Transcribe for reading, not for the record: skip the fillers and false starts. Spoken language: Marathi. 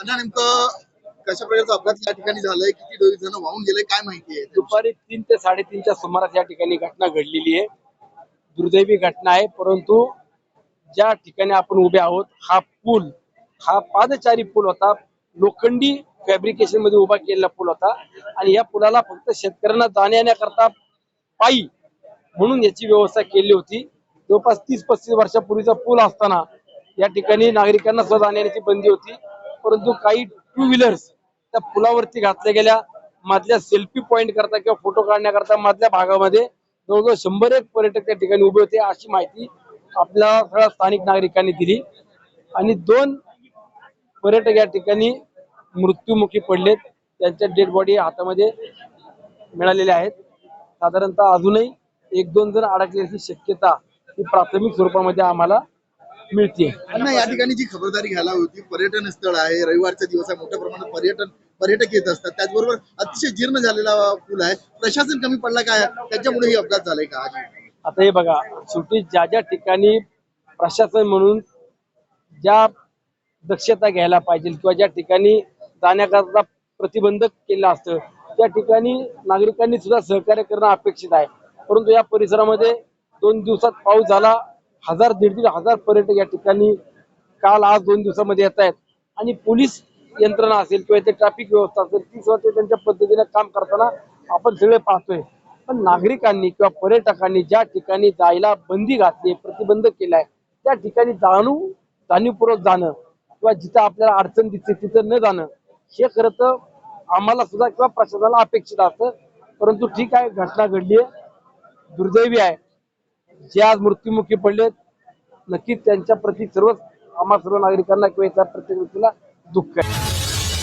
आता नेमकं कशा प्रकारचा अपघात या ठिकाणी झालाय, किती जण वाहून गेले काय माहिती आहे? दुपारी 3 ते 3:30च्या सुमारास या ठिकाणी घटना घडलेली आहे. दुर्दैवी घटना आहे, परंतु ज्या ठिकाणी आपण उभे आहोत हा पादचारी पूल होता. लोखंडी फॅब्रिकेशन मध्ये उभा केलेला पूल होता आणि या पुलाला फक्त शेतकऱ्यांना जाण्या येण्याकरता पायी म्हणून याची व्यवस्था केली होती. जवळपास 30-35 वर्षापूर्वीचा पूल असताना या ठिकाणी नागरिकांना सुद्धा जाण्याची बंदी होती, परंतु काही 2 व्हीलर्स त्या पुलावरती घातल्या गेल्या. मधल्या सेल्फी पॉइंट करता किंवा फोटो काढण्याकरता मधल्या भागामध्ये जवळजवळ 100 पर्यटक त्या ठिकाणी उभे होते, अशी माहिती आपल्या सगळ्या स्थानिक नागरिकांनी दिली. आणि 2 पर्यटक या ठिकाणी मृत्युमुखी पडलेत. त्यांच्या डेड बॉडी हातामध्ये मिळालेल्या आहेत. साधारणतः अजूनही 1-2 जण अडकल्याची शक्यता ही प्राथमिक स्वरूपामध्ये आम्हाला मिळते. अण्णा, या ठिकाणी जी खबरदारी घ्यायला होती, पर्यटन स्थळ आहे, रविवारचा दिवस आहे, मोठ्या प्रमाणात पर्यटक येत असतात, त्याचबरोबर अतिशय जीर्ण झालेला पूल आहे, प्रशासन कमी पडला काय, त्याच्यामुळे ही अपघात झालाय का? आता हे बघा, शेवटी ज्या ज्या ठिकाणी प्रशासन म्हणून ज्या दक्षता घ्यायला पाहिजे किंवा ज्या ठिकाणी जाण्याकरता प्रतिबंधक केलं असतं त्या ठिकाणी नागरिकांनी सुद्धा सहकार्य करणं अपेक्षित आहे. परंतु या परिसरामध्ये 2 दिवसात पाऊस झाला, 1000-1500 पर्यटक या ठिकाणी काल आज 2 दिवसामध्ये येत आहेत आणि पोलीस यंत्रणा असेल किंवा इथे ट्रॅफिक व्यवस्था असेल ती स्वतः त्यांच्या पद्धतीने काम करताना आपण सगळे पाहतोय. पण नागरिकांनी किंवा पर्यटकांनी ज्या ठिकाणी जायला बंदी घातली, प्रतिबंध केलाय, त्या ठिकाणी जाणीवपूर्वक जाणं किंवा जिथं आपल्याला अडचण दिसते तिथं न जाणं हे खरं तर आम्हाला सुद्धा किंवा प्रशासनाला अपेक्षित असतं. परंतु ठीक आहे, घटना घडली आहे, दुर्दैवी आहे. जे आज मृत्युमुखी पडलेत नक्कीच त्यांच्या प्रती आम्हा सर्व नागरिकांना किंवा इतर प्रत्येक व्यक्तीला दुःख आहे.